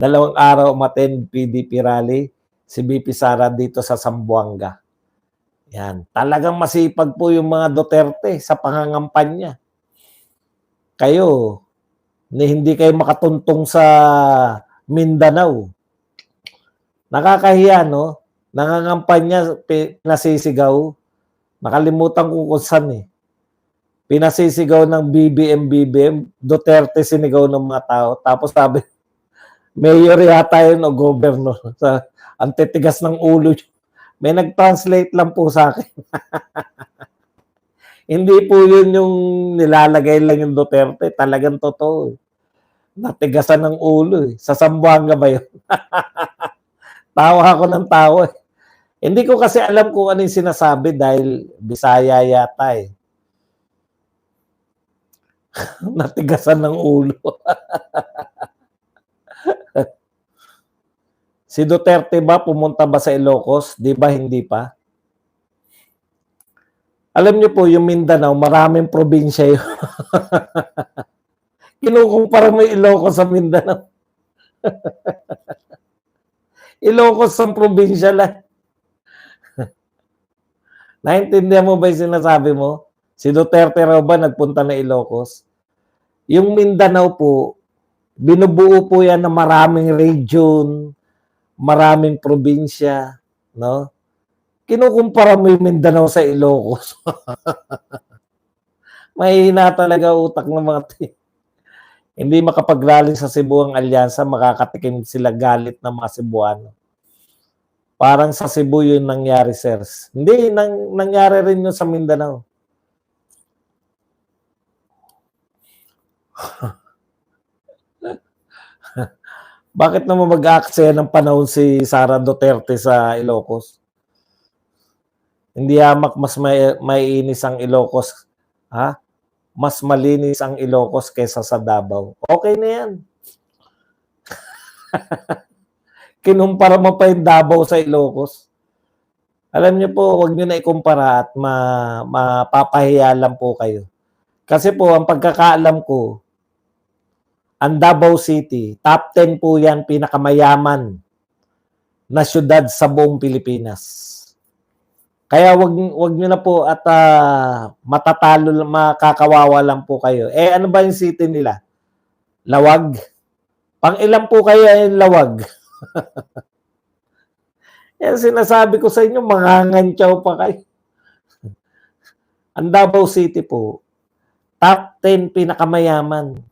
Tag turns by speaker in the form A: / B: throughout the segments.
A: Dalawang araw umattend PDP rally si VP Sara dito sa Zamboanga. Yan, talagang masipag po yung mga Duterte sa pangangampanya. Kayo, hindi kayo makatuntong sa Mindanao. Nakakahiya, no? Nangangampanya, pinasisigaw. Nakalimutan ko kung saan eh. Pinasisigaw ng BBM, Duterte sinigaw ng mga tao. Tapos sabi, mayor yata yun o governor. Ang titigas ng ulo. May nag-translate lang po sa akin. Hindi po yun yung nilalagay lang yung Duterte. Talagang totoo. Natigasan ng ulo eh. Sa Zamboanga ba yun? Tawa ako ng tawa eh. Hindi ko kasi alam kung ano yung sinasabi dahil Bisaya yata eh. Natigasan ng ulo. Si Duterte ba pumunta ba sa Ilocos? Di ba hindi pa? Alam niyo po, yung Mindanao, maraming probinsya yun. Kinukumpara mo yung Ilocos sa Mindanao. Ilocos ang probinsya lang. Naintindihan mo ba yung sinasabi mo? Si Duterte raw ba nagpunta na Ilocos? Yung Mindanao po, binubuo po yan ng maraming region, maraming probinsya, no? Kinukumpara mo yung Mindanao sa Ilocos. Mahina talaga utak ng mga hindi makapag-rally sa Cebu ang alyansa, makakatikim sila galit ng mga Cebuano. Parang sa Cebu yun nangyari, sirs. Hindi, nangyari rin yun sa Mindanao. Bakit naman mag-aaksaya ng panahon si Sara Duterte sa Ilocos? Hindi hamak mas maiinis ang Ilocos. Ha? Mas malinis ang Ilocos kaysa sa Davao. Okay na yan. Kinumpara mo pa yung Davao sa Ilocos. Alam niyo po, huwag niyo na ikumpara at mapapahiya lang po kayo. Kasi po, ang pagkakaalam ko, ang Davao City, top 10 po yan, pinakamayaman na syudad sa buong Pilipinas. Kaya wag niyo na po at matatalo, makakawawa lang po kayo. Eh, ano ba yung city nila? Lawag? Pang-ilan po kaya yung Lawag? Yan sinasabi ko sa inyo, mangangantyaw pa kayo. Ang Davao City po, top 10 pinakamayaman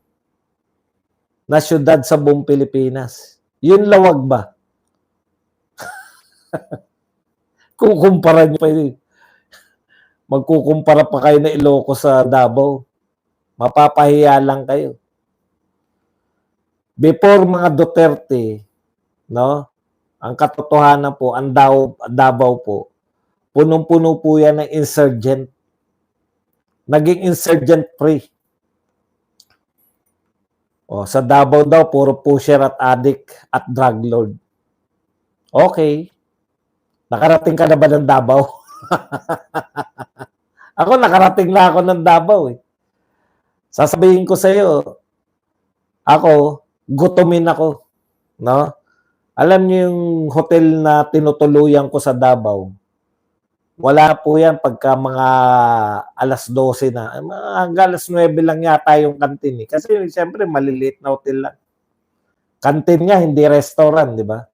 A: na syudad sa buong Pilipinas. Yun Lawag ba? Kung kumpara nyo pa yun, magkukumpara pa kayo na Ilocos sa Davao. Mapapahiya lang kayo. Before mga Duterte, no? Ang katotohanan po, ang Davao po, punong-puno po yan ng insurgent. Naging insurgent free. O, sa Davao daw, puro pusher at addict at drug lord. Okay. Nakarating ka na ba ng Davao? Ako, nakarating na ako ng Davao eh. Sasabihin ko sa iyo, ako, gutumin ako. No? Alam niyo yung hotel na tinutuluyan ko sa Davao, wala po yan pagka mga alas 12 na. Hanggang alas 9 lang yata yung kantin eh. Kasi siyempre maliliit na hotel lang. Kantin nga, hindi restaurant, di ba?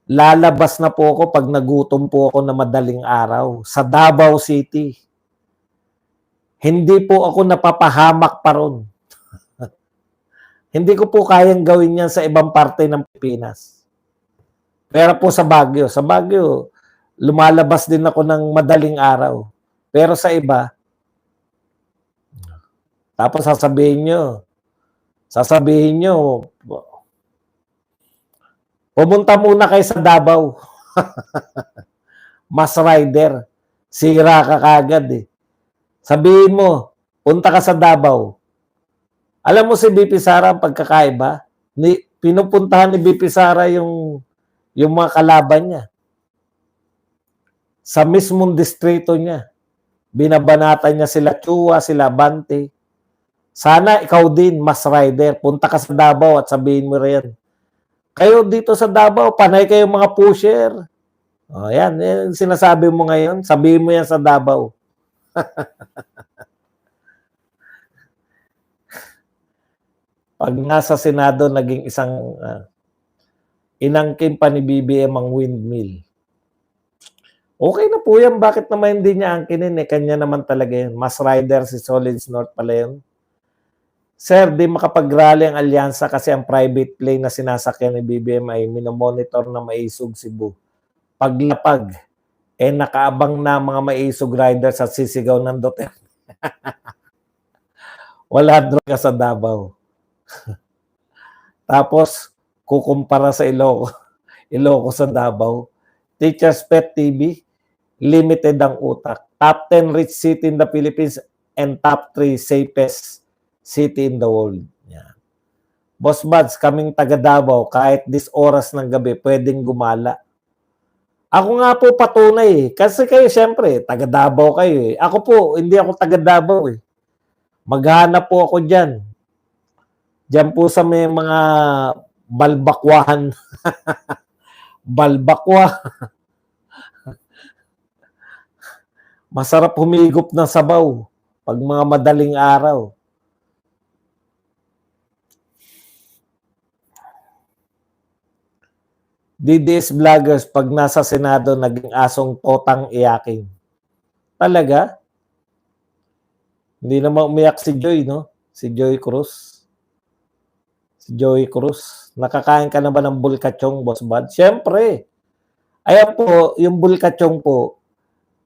A: Lalabas na po ako pag nagutom po ako na madaling araw sa Davao City. Hindi po ako napapahamak pa ron. Hindi ko po kayang gawin yan sa ibang parte ng Pilipinas. Pero po sa Baguio. Sa Baguio, lumalabas din ako ng madaling araw. Pero sa iba, tapos sasabihin nyo, pumunta muna kayo sa Davao. Mas rider. Sira ka kagad eh. Sabihin mo, punta ka sa Davao. Alam mo si BP Sara ang pagkakaiba? Pinupuntahan ni BP Sara yung mga kalaban niya. Sa mismong distrito niya. Binabanatan niya sila Chua, sila Bante. Sana ikaw din, Mas Rider, punta ka sa Davao at sabihin mo rin. Kayo dito sa Davao, panay kayong mga pusher. O, yan sinasabi mo ngayon. Sabihin mo yan sa Davao. Pag nasa Senado, naging isang inangkin pa ni BBM ang windmill. Okay na po yan. Bakit naman hindi niya angkinin? Kanya naman talaga yun. Mas Rider si Solids North pala yun. Sir, di makapag-rally ang alyansa kasi ang private plane na sinasakyan ni BBM ay minomonitor na Maisog Cebu. Paglapag, nakaabang na mga Maisog riders at sisigaw ng Duterte. Wala droga sa Davao. Tapos, kukumpara sa Ilocos sa Davao. Teacher's Pet TV, limited ang utak. Top 10 rich city in the Philippines and top 3 safest city in the world. Yan. Boss Buds, kaming taga Davao, kahit this oras ng gabi, pwedeng gumala. Ako nga po patunay. Kasi kayo, syempre, taga Davao kayo. Ako po, hindi ako taga Davao. Maghanap po ako dyan. Diyan po sa may mga balbakwahan. Balbakwa. Masarap humigop ng sabaw pag mga madaling araw. DDS vloggers, pag nasa Senado, naging asong totang iyaking. Talaga? Hindi naman umiyak si Joy, no? Si Joy Cruz. Si Joy Cruz. Nakakain ka na ba ng bulkachong, Boss Bud? Siyempre. Ayan po, yung bulkachong po,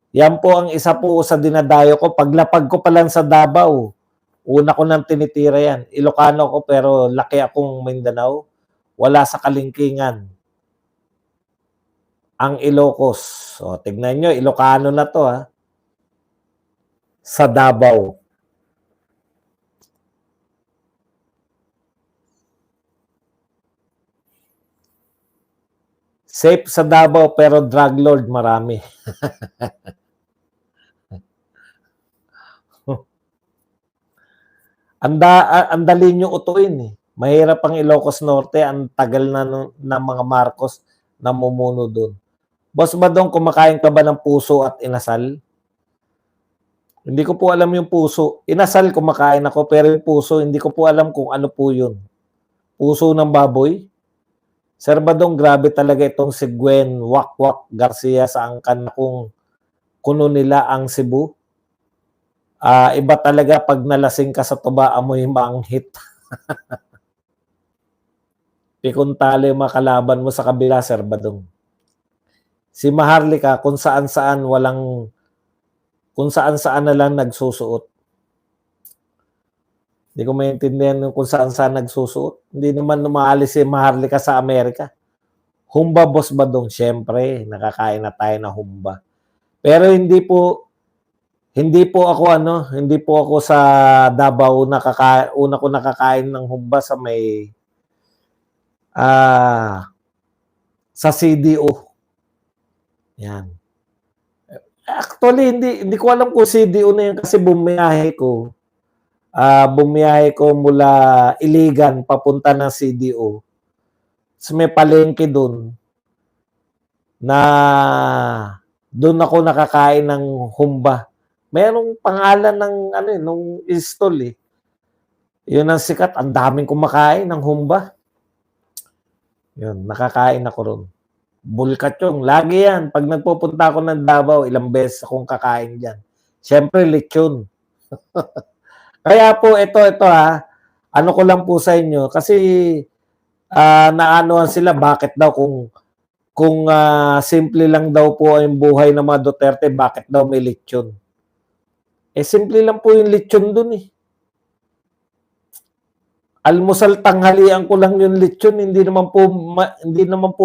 A: yan po ang isa po sa dinadayo ko. Paglapag ko pa lang sa Davao, una ko nang tinitira yan. Ilocano ko pero laki akong Mindanao. Wala sa kalingkingan. Ang Ilocos. So, tignan nyo, Ilocano na to ha. Sa Davao. Safe sa Davao pero drug lord marami. Andali nyo utuin eh. Mahirap ang Ilocos Norte, ang tagal na ng mga Marcos na mumuno doon. Boss Badong, kumakain ka ba ng puso at inasal? Hindi ko po alam yung puso. Inasal kumakain ako, pero yung puso, hindi ko po alam kung ano po yun. Puso ng baboy? Sir Badong, grabe talaga itong si Gwen Wakwak Garcia sa angkan na kung kuno nila ang Cebu. Iba talaga pag nalasing ka sa tuba, amoy manghit. Pikuntalo yung mga kalaban mo sa kabila, Sir Badong. Si Maharlika, kung saan-saan na lang nagsusuot. Hindi ko maintindihan kung saan-saan nagsusuot. Hindi naman umaalis si Maharlika sa Amerika. Humba, Boss Badong, syempre, nakakain na tayo na humba. Pero hindi po ako sa Davao una ko nakakain ng humba sa may sa CDO. Yan. Actually, hindi ko alam kung CDO na yun kasi bumiyahe ko mula Iligan papunta ng CDO. So may palengke doon na doon ako nakakain ng humba. Merong pangalan ng nung stall eh. Yun ang sikat, ang daming kumakain ng humba. Yun, nakakain ako ron. Bulkachong, lagi yan. Pag nagpupunta ako ng Davao, ilang beses akong kakain dyan. Siyempre, lechon. Kaya po, ito ha, ano ko lang po sa inyo, kasi naanoan sila, bakit daw kung simple lang daw po ang buhay ng mga Duterte, bakit daw may lechon? Simple lang po yung lechon dun eh. Almusal tanghalian ko lang yung lechon, hindi naman po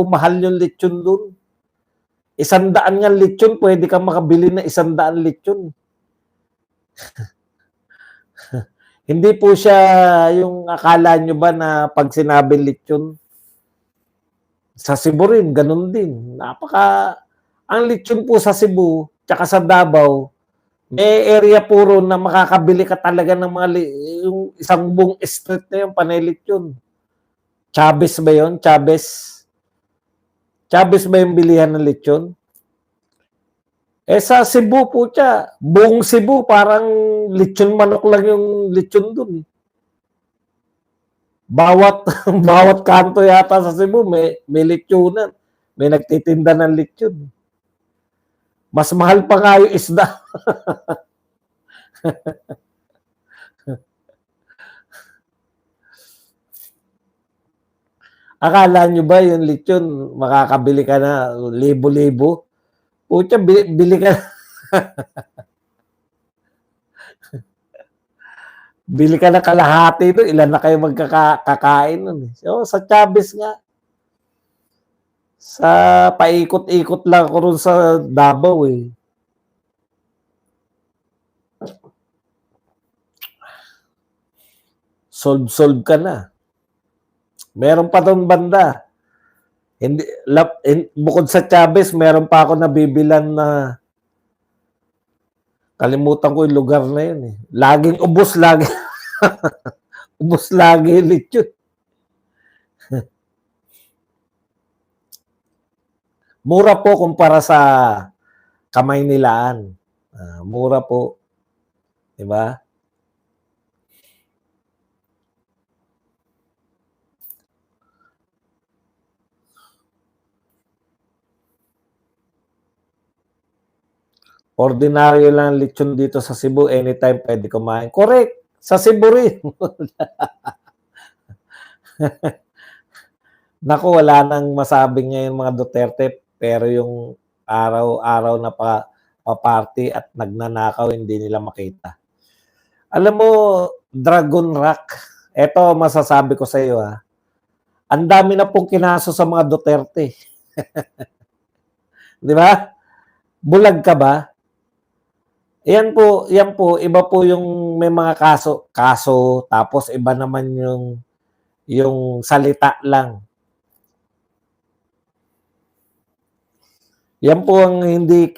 A: mahal yung lechon doon. 100 nga lechon, pwede kang makabili na 100 lechon. Hindi po siya yung akala nyo ba na pag sinabi lechon, sa Cebu rin, ganun din. Ang lechon po sa Cebu, tsaka sa Davao, May area puro na makakabili ka talaga ng mga yung isang buong street na yun, panay lechon. Chavez ba yun? Chavez? Chavez ba yung bilihan ng lechon? Eh sa Cebu po siya, buong Cebu parang lechon manok lang yung lechon dun. Bawat bawat kanto yata sa Cebu may lechonan. May nagtitinda ng lechon. Mas mahal pa nga yung isda. Akala nyo ba yung lechon, makakabili ka na libo-libo? Pucha, bili ka bili ka na kalahati doon, ilan na kayo magkakain nun. So, sa Chavez nga, sa paikot-ikot lang ako ron sa Davao eh. Solve ka na. Meron pa doon banda. Hindi, bukod sa Chavez, meron pa ako nabibilan na kalimutan ko yung lugar na yun eh. Laging ubos, lagi. Ubos lagi lechon. Mura po kumpara sa Kamaynilaan. Mura po. Diba? Ordinaryo lang lechon dito sa Cebu, anytime pwede kumain. Correct. Sa Cebu rin. Naku, wala nang masabi ngayon mga Duterte, pero yung araw-araw na pa-party at nagnanakaw, hindi nila makita. Alam mo, Dragon Rock, eto masasabi ko sa iyo ha, ang dami na pong kinaso sa mga Duterte. Di ba? Bulag ka ba? Yan po, iba po yung may mga kaso, tapos iba naman yung salita lang. Yan po ang hindi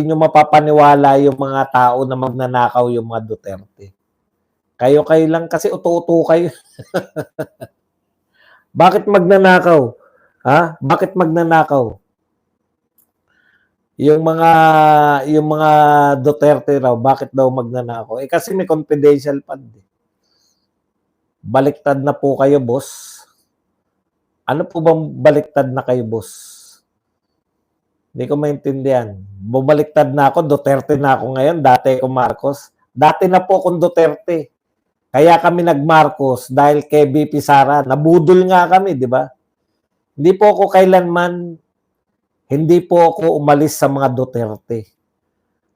A: nyo mapapaniwala yung mga tao na magnanakaw yung mga Duterte. Kayo lang kasi uto-uto kayo. Bakit magnanakaw? Ha? Bakit magnanakaw? Yung mga Duterte raw, bakit daw magnanakaw? Eh kasi may confidential fund. Baliktad na po kayo, boss. Ano po bang baliktad na kayo, boss? Hindi ko maintindihan. Bumaliktad na ako, Duterte na ako ngayon, dati ako Marcos. Dati na po akong Duterte. Kaya kami nag-Marcos dahil kay BP Sara. Nabudol nga kami, di ba? Hindi po ako kailanman, hindi po ako umalis sa mga Duterte.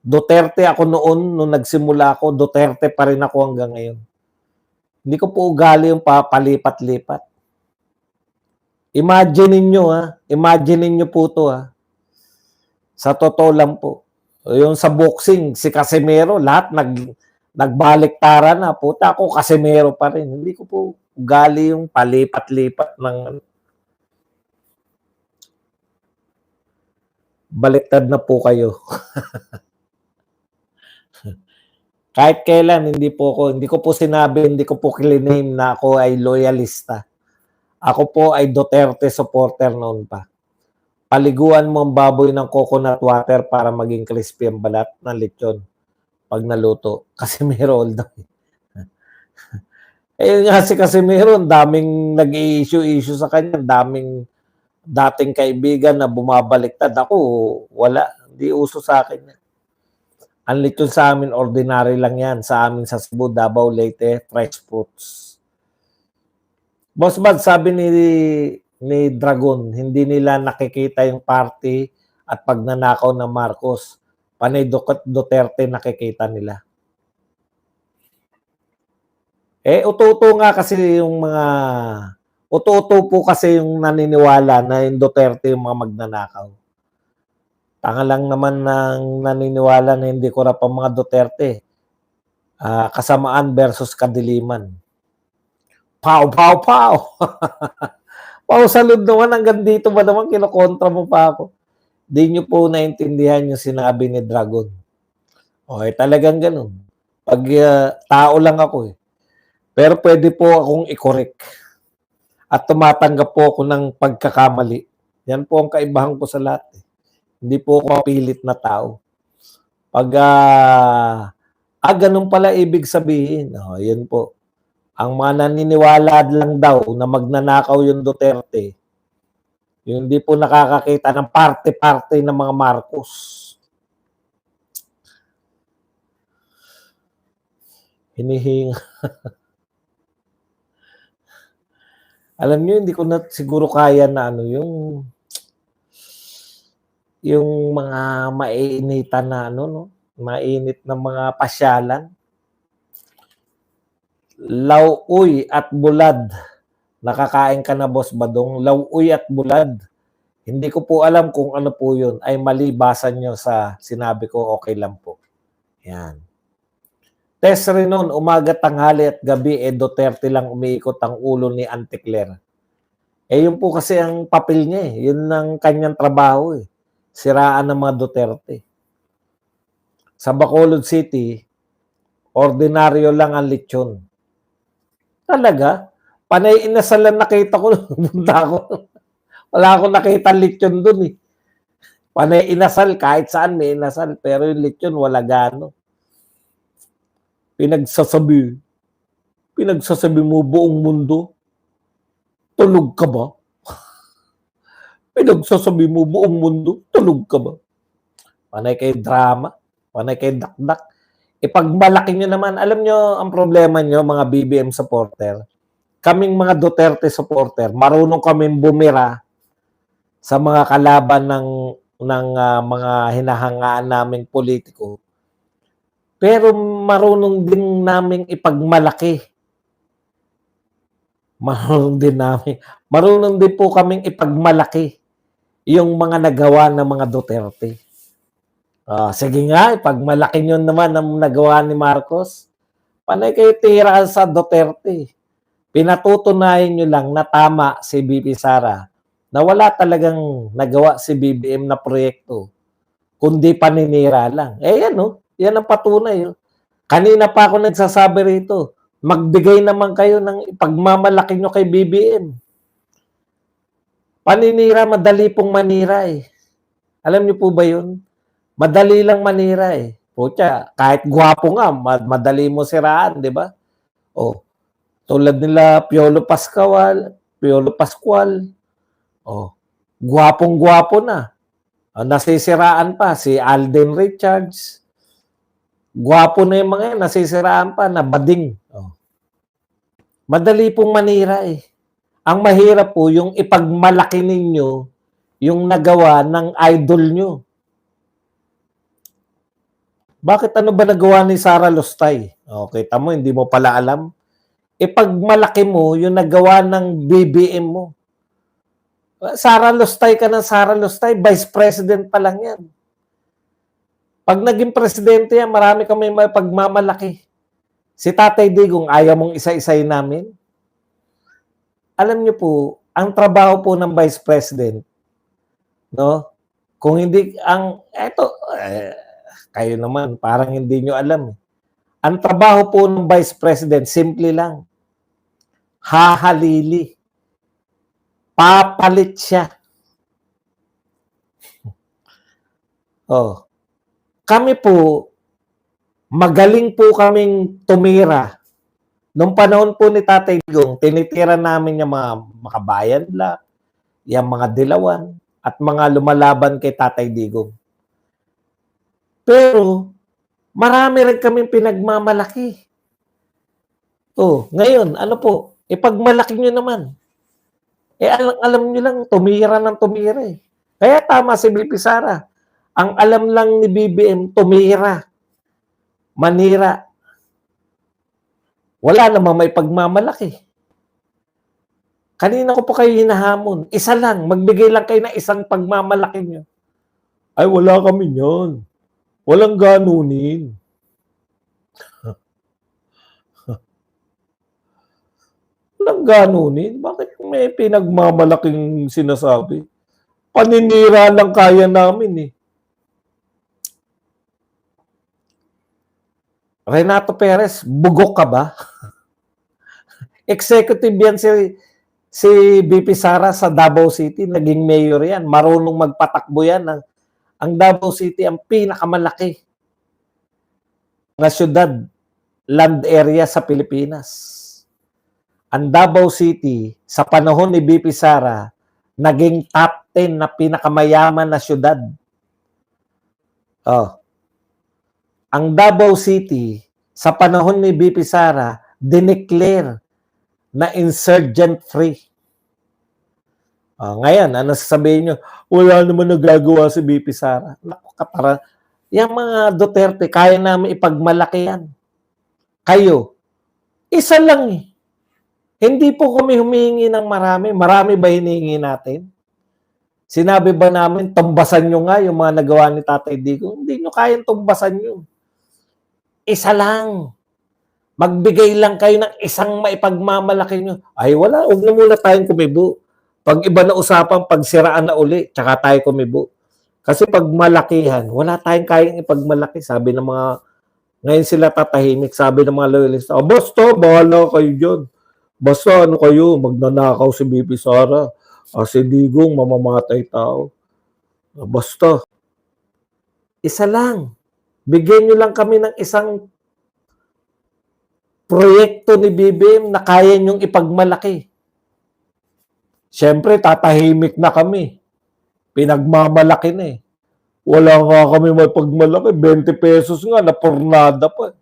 A: Duterte ako noon, nung nagsimula ako, Duterte pa rin ako hanggang ngayon. Hindi ko po ugali yung palipat-lipat. Imagine niyo po to ha. Sa totoo lang po. Yung sa boxing, si Casimero, lahat nagbaliktara na. Puta ako, Casimero pa rin. Hindi ko po ugali yung palipat-lipat ng baliktad na po kayo. Kahit kailan, hindi ko po sinabi, hindi ko po kiliname na ako ay loyalista. Ako po ay Duterte supporter noon pa. Paliguan mo ang baboy ng coconut water para maging crispy ang balat ng lechon pag naluto. Casimero all daw. Eh nga si Casimero, daming nag-i-issue sa kanya, daming dating kaibigan na bumabaliktad. Ako, wala. Hindi uso sa akin. Ang lechon sa amin, ordinary lang yan. Sa amin sa Cebu, Davao, Leyte, fresh fruits. Boss Bad, sabi ni Dragon, hindi nila nakikita yung party at pagnanakaw ng Marcos. Panay Duterte nakikita nila. Eh, uto-uto nga kasi yung mga... Uto-uto po kasi yung naniniwala na yung Duterte yung mga magnanakaw. Tanga lang naman ng naniniwala na hindi korap ang mga Duterte. Kasamaan versus kadiliman. Pow, pow, pow! Pow, salud naman. Hanggang dito ba naman kinokontra mo pa ako? Di nyo po naintindihan yung sinabi ni Dragon. Okay, talagang gano'n. 'Pag, tao lang ako, eh. Pero puwede po akong i-correct at tumatanggap po ako ng pagkakamali. 'Yan po ang kaibahan ko sa lahat, eh. Hindi po ako mapilit na tao. 'Pag, gano'n pala ibig sabihin, oh, 'yun po. Ang mga naniniwala lang daw na magnanakaw yung Duterte, yung hindi po nakakakita ng parte-parte ng mga Marcos. Hinihinga. Alam niyo hindi ko na siguro kaya na ano yung mga maiinitan na ano 'no, mainit na mga pasyalan. Lauoy at bulad. Nakakain ka na Boss Badong? Lauoy at bulad. Hindi ko po alam kung ano po yun, ay mali basa niyo sa sinabi ko, okey lang po. Yan. Test rin nun, umaga, tanghali at gabi, Duterte lang umiikot ang ulo ni Auntie Claire. Yun po kasi ang papel niya, eh. Yun ang kanyang trabaho, eh. Siraan ng mga Duterte. Sa Bacolod City, ordinaryo lang ang lechon. Talaga? Panay inasal lang nakita ko nung pumunta ako. Wala akong nakitang lechon dun, eh. Panay inasal, kahit saan may inasal, pero yung lechon wala gaano. Pinagsasabi mo buong mundo, tulog ka ba? Pinagsasabi mo buong mundo, tulog ka ba? Panay kayo drama, panay kayo dakdak. Ipagmalaki nyo naman, alam nyo ang problema nyo mga BBM supporter, kaming mga Duterte supporter, marunong kaming bumira sa mga kalaban ng mga hinahangaan naming politiko. Pero marunong din naming ipagmalaki. Marunong din po kaming ipagmalaki yung mga nagawa ng mga Duterte. Sige nga, ipagmalaki nyo naman ang nagawa ni Marcos. Panay kayo tira sa Duterte. Pinatutunayan nyo lang na tama si BP Sara na wala talagang nagawa si BBM na proyekto, kundi paninira lang. Yan o. Yan ang patunay. Kanina pa ako nagsasabi rito, magbigay naman kayo ng ipagmamalaki nyo kay BBM. Paninira, madali pong manira eh. Alam niyo po ba yun? Madali lang manira eh. Pucha, kahit gwapo nga, madali mo siraan, di ba? Tulad nila Piolo Pascual. Gwapong-gwapo na. Nasisiraan pa si Alden Richards. Gwapo na yung mga yan, nasisiraan pa na bading. Madali pong manira eh. Ang mahirap po yung ipagmalaki ninyo yung nagawa ng idol nyo. Bakit ano ba nagawa ni Sara Lustay? Okay, tamo, hindi mo pala alam. Ipagmalaki mo yung nagawa ng BBM mo. Sara Lustay ka ng Sara Lustay, Vice President pa lang yan. Pag naging presidente yan, marami kami may pagmamalaki. Si Tatay Digong, ayaw mong isa-isay namin. Alam niyo po, ang trabaho po ng Vice President, no? Kung hindi, kayo naman, parang hindi nyo alam. Ang trabaho po ng Vice President, simple lang. Hahalili. Papalit siya. Kami po, magaling po kaming tumira. Nung panahon po ni Tatay Digong, tinitira namin yung mga Makabayan Black, yung mga Dilawan, at mga lumalaban kay Tatay Digong. Pero, marami rin kaming pinagmamalaki. Ngayon, ano po, ipagmalaki nyo naman. Alam nyo lang, tumira ng tumira eh. Kaya tama si BP Sara. Ang alam lang ni BBM, tumira. Manira. Wala namang may pagmamalaki. Kanina ko po kayo hinahamon. Isa lang, magbigay lang kayo ng isang pagmamalaki nyo. Ay, wala kami yan. Walang ganunin. Walang ganunin. Bakit may pinagmamalaking sinasabi? Paninira lang kaya namin eh. Renato Perez, bugok ka ba? Executive yan si BP Sara sa Davao City, naging mayor yan. Marunong magpatakbo yan. Ang Davao City ang pinakamalaki na syudad, land area sa Pilipinas. Ang Davao City, sa panahon ni BP Sara, naging top 10 na pinakamayaman na syudad. Oh. Ang Davao City, sa panahon ni BP Sara, dineclare na insurgent free. Ngayon, ano sasabihin nyo? Wala naman nagagawa si BP Sara. Naku, kapara. Yung mga Duterte, kaya namin ipagmalaki yan. Kayo, isa lang eh. Hindi po kami humihingi ng marami. Marami ba hinihingi natin? Sinabi ba namin, tumbasan nyo nga yung mga nagawa ni Tatay Digong? Hindi nyo kayang tumbasan yun. Isa lang. Magbigay lang kayo ng isang maipagmamalaki nyo. Ay wala, huwag na muna tayong kumibo. Pag iba na usapang, pagsiraan na uli, tsaka tayo kumibo. Kasi pag malakihan, wala tayong kayang ipagmalaki. Sabi ng mga, ngayon sila tatahimik, sabi ng mga loyalista, basta, bahala kayo dyan. Basta ano kayo, magnanakaw si BP Sara. Si Digong, mamamatay tao. Basta. Isa lang. Bigyan nyo lang kami ng isang proyekto ni BBM na kaya nyong ipagmalaki. Siyempre, tatahimik na kami. Pinagmamalaki na eh. Wala nga kami may pagmalaki. 20 pesos nga, na pornada pa.